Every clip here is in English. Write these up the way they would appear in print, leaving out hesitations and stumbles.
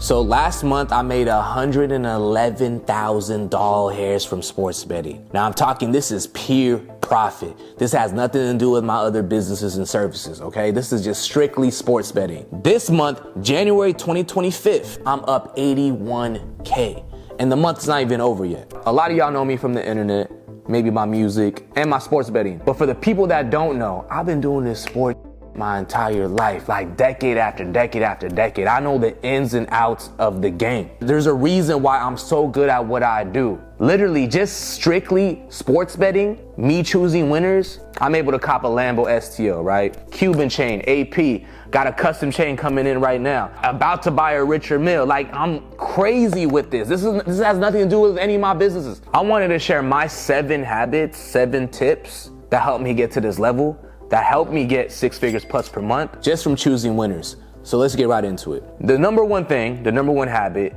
So last month I made $111,000 from sports betting. Now I'm talking, this is pure profit. This has nothing to do with my other businesses and services, okay? This is just strictly sports betting. This month, January 2025, I'm up 81K. And the month's not even over yet. A lot of y'all know me from the internet, maybe my music and my sports betting. But for the people that don't know, I've been doing this sport my entire life, like decade after decade after decade. I know the ins and outs of the game. There's a reason why I'm so good at what I do. Literally, just strictly sports betting, me choosing winners, I'm able to cop a Lambo STO, right? Cuban chain, AP, got a custom chain coming in right now. About to buy a richer meal. Like, I'm crazy with this. This has nothing to do with any of my businesses. I wanted to share my 7 habits, 7 tips that helped me get to this level, that helped me get 6 figures plus per month just from choosing winners. So let's get right into it. The number one thing, the number one habit,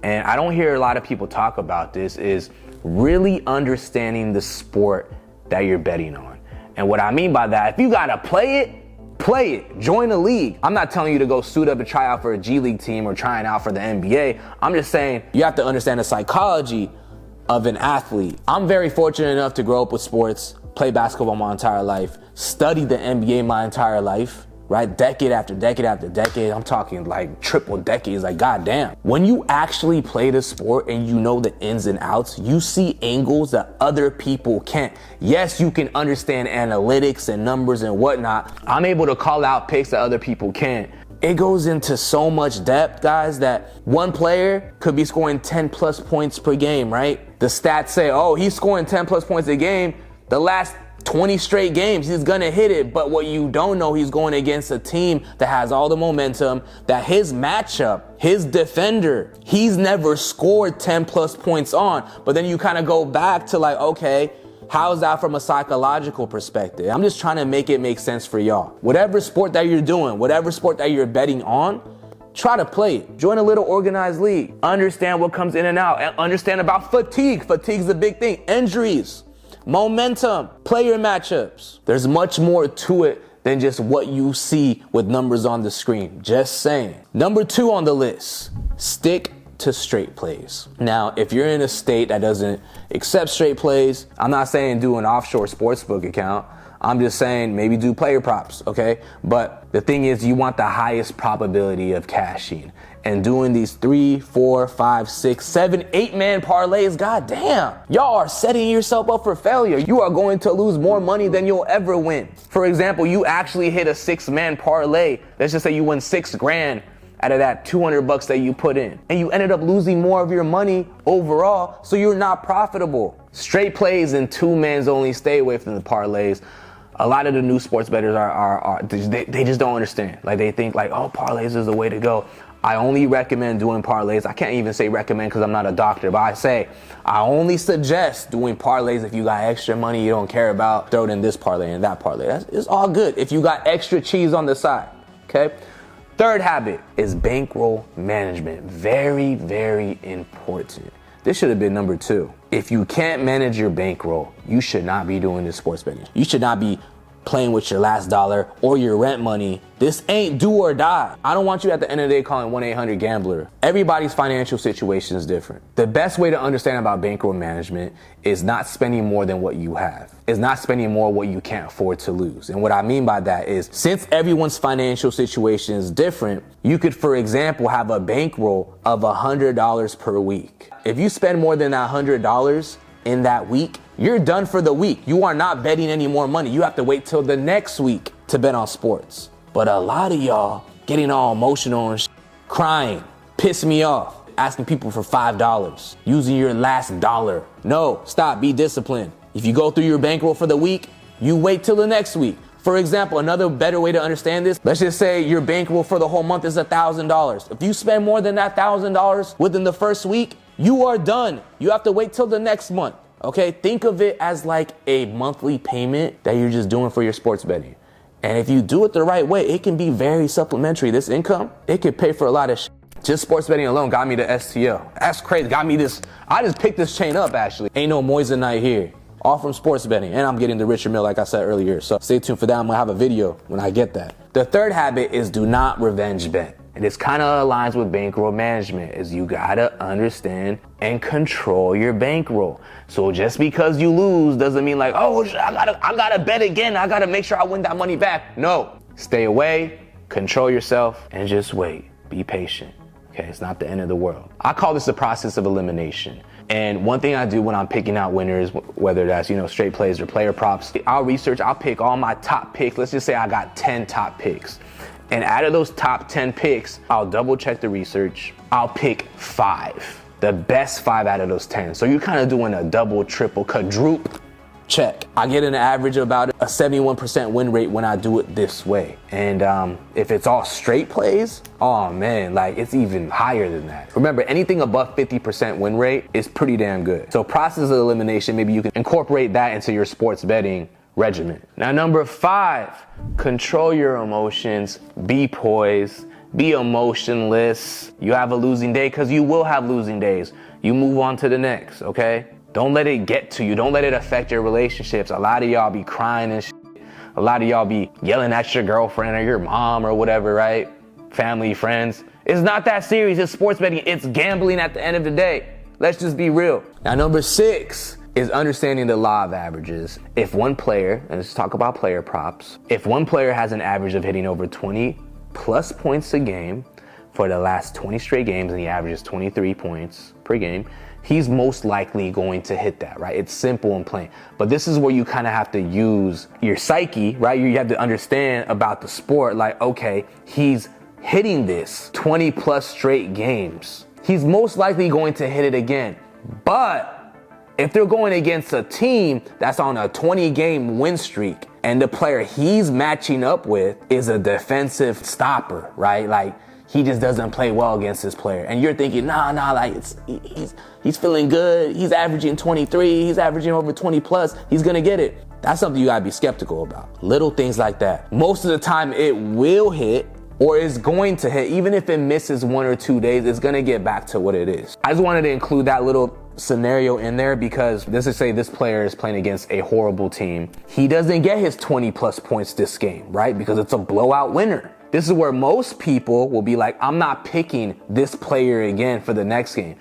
and I don't hear a lot of people talk about this, is really understanding the sport that you're betting on. And what I mean by that, if you gotta play it, join a league. I'm not telling you to go suit up and try out for a G League team or trying out for the NBA. I'm just saying you have to understand the psychology of an athlete. I'm very fortunate enough to grow up with sports, play basketball my entire life, study the NBA my entire life, right? Decade after decade after decade. I'm talking like triple decades, like goddamn. When you actually play the sport and you know the ins and outs, you see angles that other people can't. Yes, you can understand analytics and numbers and whatnot. I'm able to call out picks that other people can't. It goes into so much depth, guys, that one player could be scoring 10 plus points per game, right? The stats say, oh, he's scoring 10 plus points a game. The last 20 straight games, he's gonna hit it. But what you don't know, he's going against a team that has all the momentum, that his matchup, his defender, he's never scored 10 plus points on. But then you kind of go back to like, okay, how's that from a psychological perspective? I'm just trying to make it make sense for y'all. Whatever sport that you're doing, whatever sport that you're betting on, try to play it. Join a little organized league. Understand what comes in and out, and understand about fatigue. Fatigue's the big thing. Injuries, momentum, player matchups. There's much more to it than just what you see with numbers on the screen. Just saying. Number 2 on the list, stick to straight plays. Now, if you're in a state that doesn't accept straight plays, I'm not saying do an offshore sportsbook account. I'm just saying maybe do player props, okay? But the thing is, you want the highest probability of cashing. And doing these 3, 4, 5, 6, 7, 8-man parlays, goddamn, y'all are setting yourself up for failure. You are going to lose more money than you'll ever win. For example, you actually hit a 6-man parlay. Let's just say you win $6,000 out of that $200 that you put in, and you ended up losing more of your money overall, so you're not profitable. Straight plays and 2-mans only, stay away from the parlays. A lot of the new sports bettors they just don't understand. Like, they think like, oh, parlays is the way to go. I only recommend doing parlays. I can't even say recommend because I'm not a doctor, but I say I only suggest doing parlays if you got extra money you don't care about. Throw it in this parlay and that parlay. It's all good if you got extra cheese on the side, okay? Third habit is bankroll management. Very, very important. This should have been number 2. If you can't manage your bankroll, you should not be doing this sports betting. You should not be playing with your last dollar or your rent money. This ain't do or die. I don't want you at the end of the day calling 1-800-GAMBLER. Everybody's financial situation is different. The best way to understand about bankroll management is not spending more than what you have. Is not spending more what you can't afford to lose. And what I mean by that is, since everyone's financial situation is different, you could, for example, have a bankroll of $100 per week. If you spend more than that $100 in that week, you're done for the week. You are not betting any more money. You have to wait till the next week to bet on sports. But a lot of y'all getting all emotional and crying, piss me off, asking people for $5, using your last dollar. No, stop, be disciplined. If you go through your bankroll for the week, you wait till the next week. For example, another better way to understand this, let's just say your bankroll for the whole month is $1,000. If you spend more than that $1,000 within the first week, you are done. You have to wait till the next month. Okay, think of it as like a monthly payment that you're just doing for your sports betting. And if you do it the right way, it can be very supplementary. This income, it can pay for a lot of shit. Just sports betting alone got me the STO. That's crazy. Got me this. I just picked this chain up, actually. Ain't no Moissanite here. All from sports betting. And I'm getting the richer meal, like I said earlier. So stay tuned for that. I'm going to have a video when I get that. The third habit is do not revenge bet. And this kind of aligns with bankroll management, is you gotta understand and control your bankroll. So just because you lose doesn't mean like, oh, I gotta bet again. I gotta make sure I win that money back. No, stay away, control yourself, and just wait. Be patient. Okay, it's not the end of the world. I call this the process of elimination. And one thing I do when I'm picking out winners, whether that's, straight plays or player props, I'll pick all my top picks. Let's just say I got 10 top picks. And out of those top 10 picks, I'll double check the research. I'll pick 5, the best 5 out of those 10. So you're kind of doing a double, triple, quadruple check. I get an average of about a 71% win rate when I do it this way. And if it's all straight plays, oh man, like it's even higher than that. Remember, anything above 50% win rate is pretty damn good. So process of elimination, maybe you can incorporate that into your sports betting regimen. Now, number 5, control your emotions, be poised, be emotionless. You have a losing day, because you will have losing days. You move on to the next, okay? Don't let it get to you. Don't let it affect your relationships. A lot of y'all be crying and shit. A lot of y'all be yelling at your girlfriend or your mom or whatever, right? Family, friends. It's not that serious. It's sports betting. It's gambling at the end of the day. Let's just be real. Now, number 6 is understanding the law of averages. If one player, and let's talk about player props, if one player has an average of hitting over 20 plus points a game for the last 20 straight games, and he averages 23 points per game, he's most likely going to hit that, right? It's simple and plain. But this is where you kind of have to use your psyche, right? You have to understand about the sport, like, okay, he's hitting this 20 plus straight games. He's most likely going to hit it again. But if they're going against a team that's on a 20-game win streak and the player he's matching up with is a defensive stopper, right? Like, he just doesn't play well against this player. And you're thinking, like he's feeling good. He's averaging 23. He's averaging over 20 plus. He's going to get it. That's something you got to be skeptical about. Little things like that. Most of the time it will hit, or is going to hit. Even if it misses 1 or 2 days, it's going to get back to what it is. I just wanted to include that little scenario in there because let's just say this player is playing against a horrible team. He doesn't get his 20 plus points this game, right? Because it's a blowout winner. This is where most people will be like, I'm not picking this player again for the next game.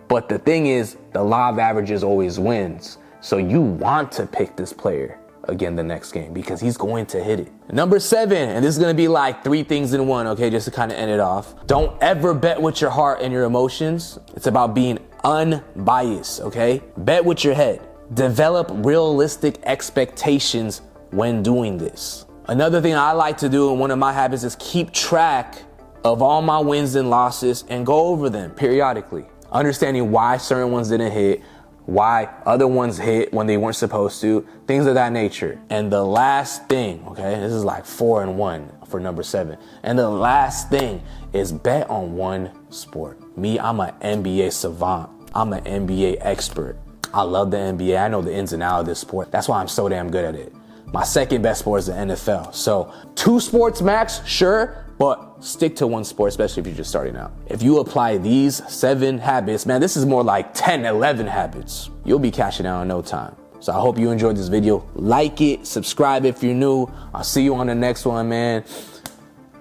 But the thing is, the law of averages always wins. So you want to pick this player again the next game because he's going to hit it. Number 7, and this is going to be like 3 things in one, okay, just to kind of end it off. Don't ever bet with your heart and your emotions. It's about being unbiased, okay? Bet with your head. Develop realistic expectations when doing this. Another thing I like to do, and one of my habits, is keep track of all my wins and losses and go over them periodically. Understanding why certain ones didn't hit, why other ones hit when they weren't supposed to, things of that nature. And the last thing, okay, this is like 4 and 1 for number 7. And the last thing is bet on one sport. Me, I'm an NBA savant. I'm an NBA expert. I love the NBA. I know the ins and outs of this sport. That's why I'm so damn good at it. My second best sport is the NFL. So 2 sports max, sure, but stick to one sport, especially if you're just starting out. If you apply these 7 habits, man, this is more like 10, 11 habits. You'll be cashing out in no time. So I hope you enjoyed this video. Like it, subscribe if you're new. I'll see you on the next one, man.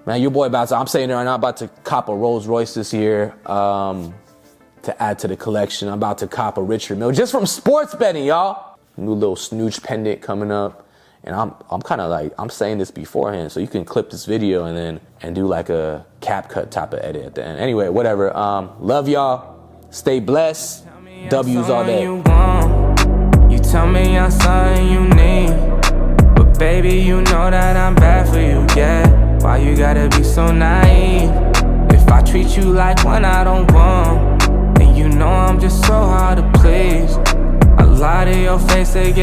Man, your boy I'm saying I'm about to cop a Rolls Royce this year to add to the collection. I'm about to cop a Richard Mille just from sports betting, y'all. New little SNEWJ pendant coming up. And I'm kind of like, I'm saying this beforehand, so you can clip this video and do like a cap cut type of edit at the end. Anyway, whatever. Love y'all. Stay blessed. W's all day. You tell me I'm something you need, but baby, you know that I'm bad for you, yeah. Why you gotta be so naive? If I treat you like one I don't want, and you know I'm just so hard to please, I lie to your face to get